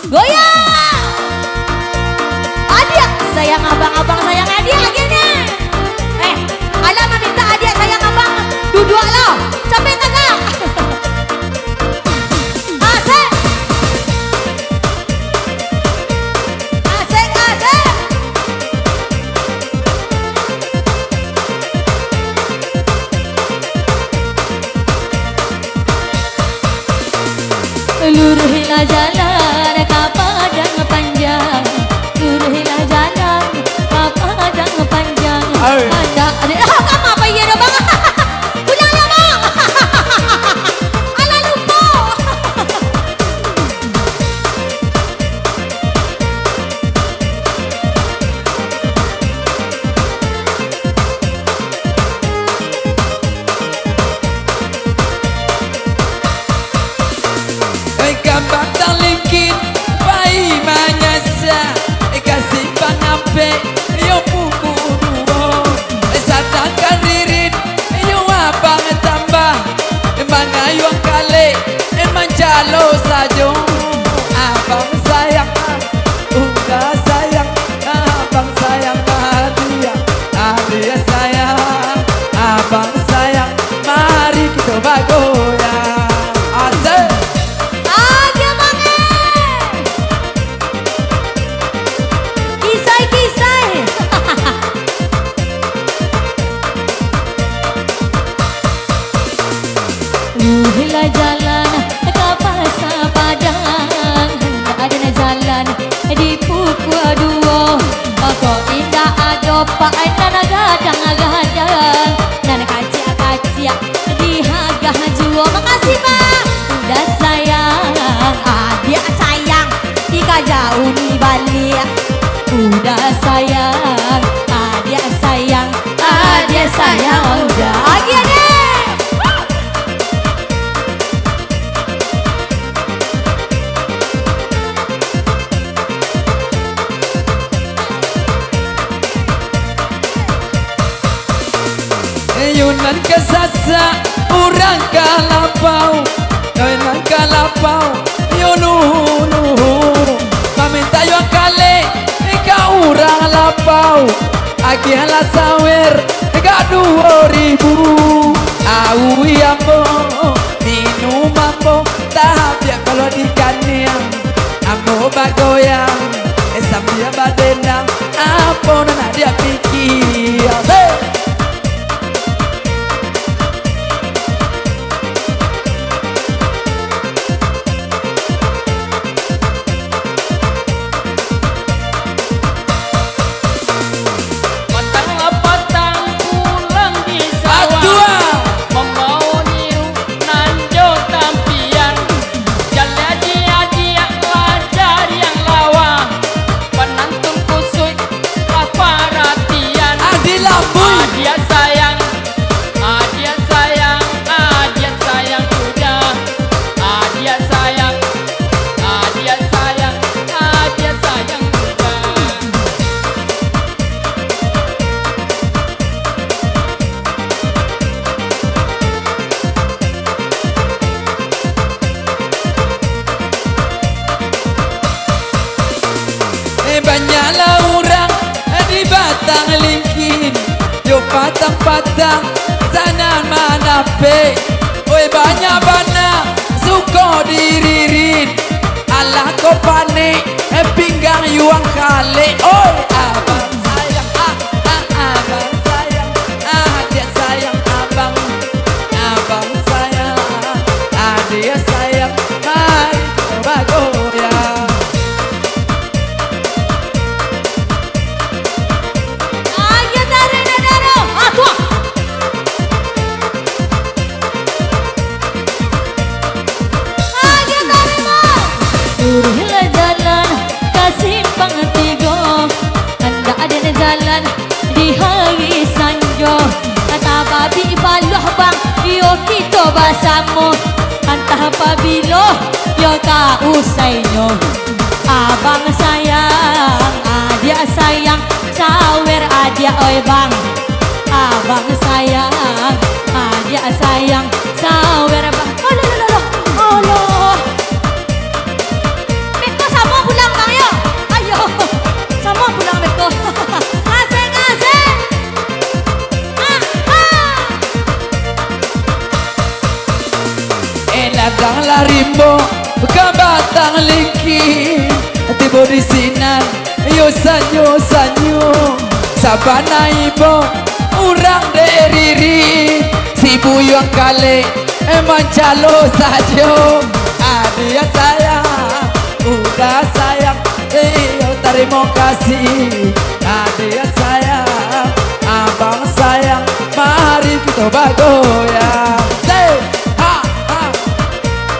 Goyang. Adik sayang abang-abang sayang adik akhirnya. Alam minta adik sayang abang duduk lah. Sampai tengah. Asik. Asik asik. Luruhilah jalan ke padang panjang, luruhilah jalan ke padang panjang. Ada kamu apa ya dah bang? Ulang lah bang. Alah lupa. Batang lingkit bayi manyasa kasih pangape yo pupu duo satangkan ririt yo abang tambah mangayo kale manjalo sajo abang sayang udah sayang abang sayang dia sayang abang sayang mari kita bagoyang asik. Luruhilah jalan ke pasar padang, ada jalan di pukul 2. Kok indah ada pak nana gadang-gadang, nana kacik-kacik di harga jua. Makasih pak. Udah sayang, adik sayang, tika jauh di balik. Udah sayang, adik sayang, adik sayang udah. Adik deh. Yunan kesasa orang kalapau, yunan kalapau nuhu paminta yo kale ka orang lapau agiala sawer ka 2000 au yambo minum mambo tapi kalau dikaniang ambo bagoyang sambil badenang apa nana dia pikir. Banyaklah orang di batang lingkin, yo patang-patang sana mana pe. Oi banyak bana suko diririn, alah ko panik pinggang yuang kale. Oi abang sayang, abang sayang, dia sayang abang, abang sayang, dia sayang, mari bagoyang. Luruhilah jalan ke simpang 3, anda ada jalan di hari sanjo. Kata babi baluh bang, yo kita bersama. Entah apabila yo kau usainya. Abang sayang, adik sayang, sawer adik oi bang. Abang sayang, adik sayang, sawer bang. Allah Allah Allah. Meko sama ibo ke batang lingkin tiba di sinan yo sanyo sabana ibo urang deriri si buyang kale emang calo sajo adia sayang udah sayang terima kasih adia sayang abang sayang mari kita bagoyang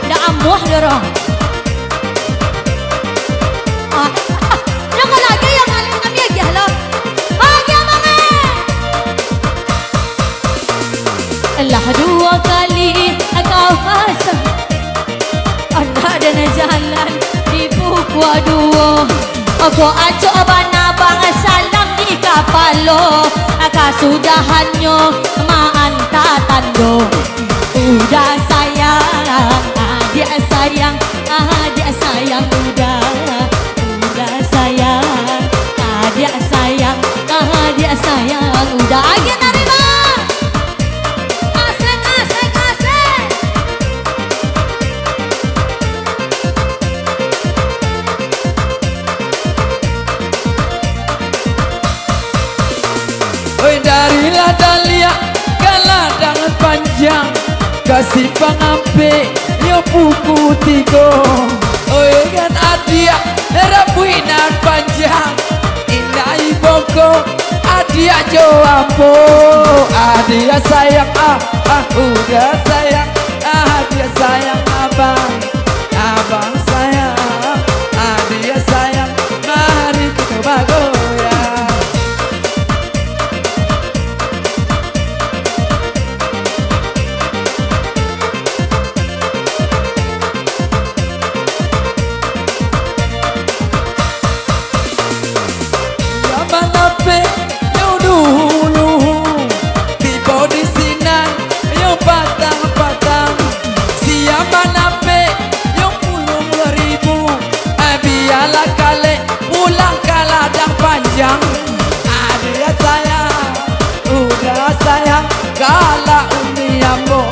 dah amuah dorong jangan lagi yang kalian kami aja lo bahagia banget Allah dua kali kau masa anda dan jalan di buku dua aku acok abang salam di kapalo kasudahannya maanta tando udah sayang dia sayang udah sayang dia sayang udah aja terima asik oi dari ladang liat ke ladang panjang kasih pengampe yo buku tiga oi kan adia rapuinan panjang indah iboko adia joampo adia sayang udah sayang adia sayang abang sayang adia sayang mari kita bagoyang adia sayang udah sayang kala uni ambo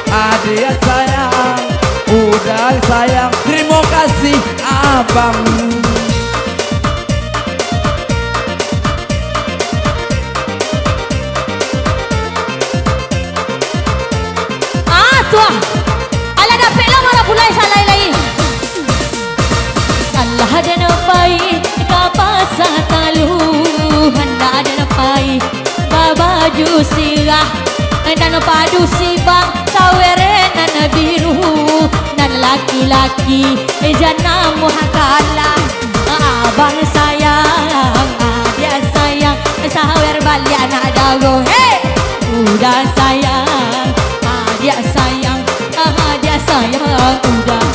adia sayang udah sayang terima kasih abang tuah ala dapet lah malah pulai salai lain Allah ada napai kapasa talu handa ada napai babaju sirah dan padu sibang sawere nan biru nan laki-laki jana muhakala abang sayang dia sayang sawer balik anak dago hey udah sayang dia sayang udah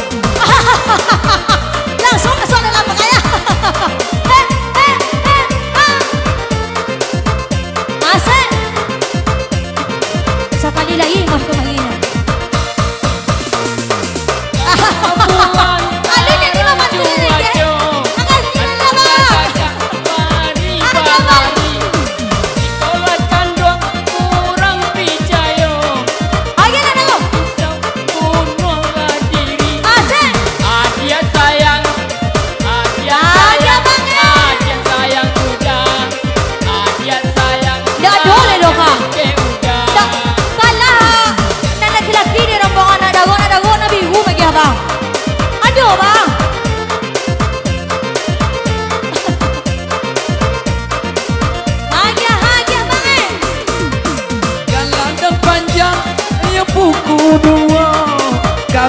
langsung ke suara lama kaya asal sekali lagi mah kemarin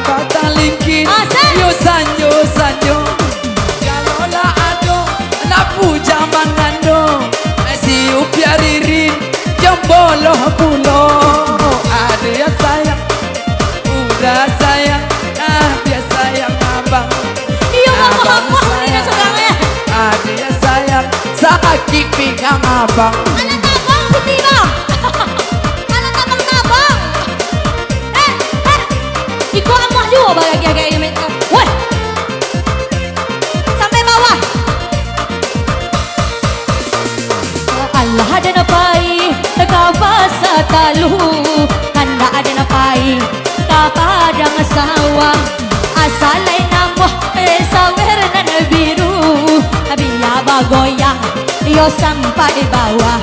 batang lingkin yo sanyo kalau la ado napu jaman ngando si upiaririn jombolo pulo adia sayang udah sayang dia sayang abang sayang adia sayang sakit pinggang abang anak abang putih bang anak abang abang Iko amuah juga bahagia kayak ini. Woi, sampai bawah. Allah ada napai, kapasa talu, handa ada napai, kapadang sawah. terus sampai bawah.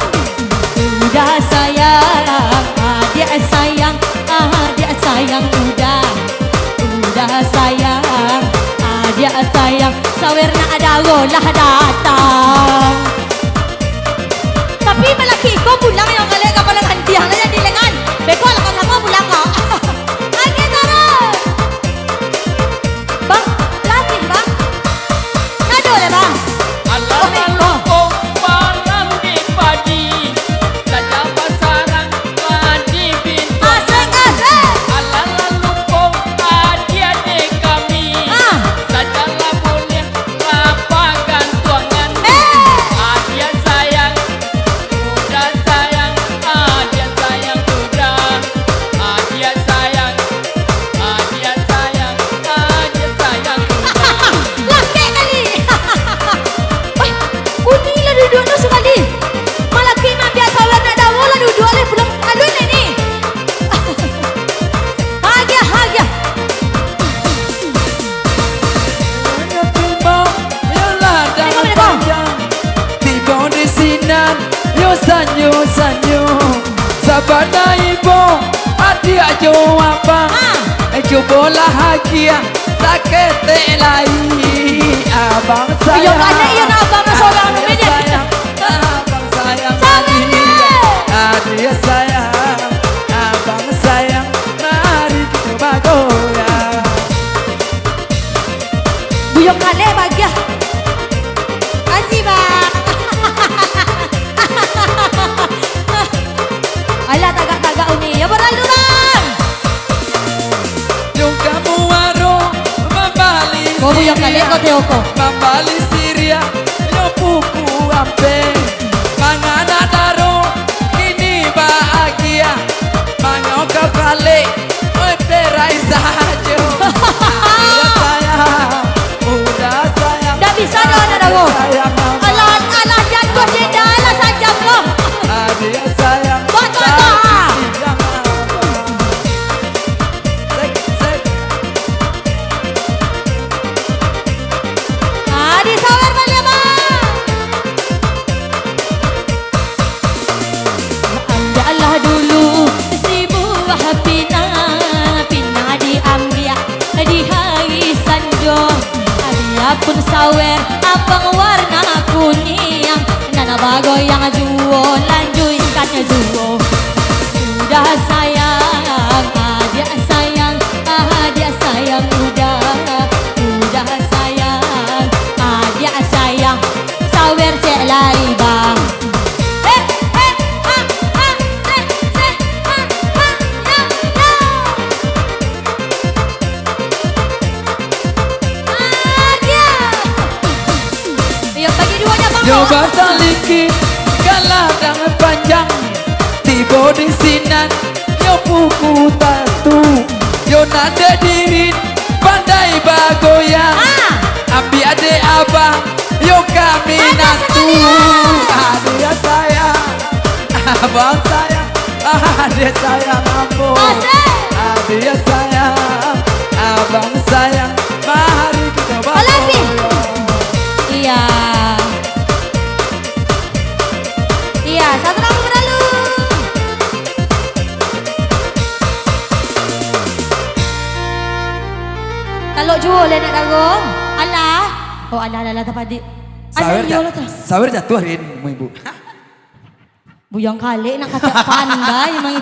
Udah sayang, adik sayang, adik sayang udah sayang, adik sayang, sawerna ada golah datang. Tapi malaki ko pulang yung kali kapalang handihan na yan dilengan. Beko lang ka sama pulang ka. Agi taron. Bang, latin bang. Nado na ba? Alam-alam kong parang di padi, saja pasarang padi pintu. Asik-asik. Alam-alam kong adik-adik kami, saja lah boleh lapangan tuangan. Adik sayang, udah sayang, adik sayang udah, adik sayang, adik sayang, adik sayang udah. Laki kali. Wah, uni lah duduk tu sekali. Malaki mah biasa lah nak dawa lah duduk lah belum alun ni. Hagia. Tiba, yo ladang Assalamualaikum. panjang. Tiba di sinan, yo sanyo. Sabana ibu, adik jo abang. Coba bahagia, tak kete lagi. Abang sayang. Yo kata iyo na abang na seorang Adik media. sayang, abang sayang. Sabarnya. Adik sayang, abang sayang. Mari kita bergoyang. Buyong kali bahagia. Kasih bang. Alah tagak-tagak uni. Ya berlalu bang. Yung kamu waro membali Kau buyong kali kau teoko. membali Syria yo puku ampe mangana daro ini bahagia mangau kau kali oi perai saja udah sayang Dah bisa dah ada dago. Alah jatuh jeda alah sajam loh. adik sayang Tuh. Di sawer balik bang. Anda lah dulu si buah pina diambil di hari sanjo. Dia pun sawer abang warna kuning. Nana bagoy yang juo lanjutkan juo. Udah sayang, adik sayang, adik sayang udah sayang, adik sayang, sawer cek lari bang. Ayo bagi duanya bang. Yo bataliki galadang panjang tiba di sinan yo puku tatu yo nade dirin pandai bagoyang ambi ade abang yo kami nantu adik sayang abang sayang adik sayang ambo adik sayang abang sayang mari kita Alapi. bagoyang. Iya, satu lagu berlalu. Kalau jual nak dagong, alah. Oh alah tadi. Sawer jatuh hari ini, ibu. Buyang kali nak kata pandai memang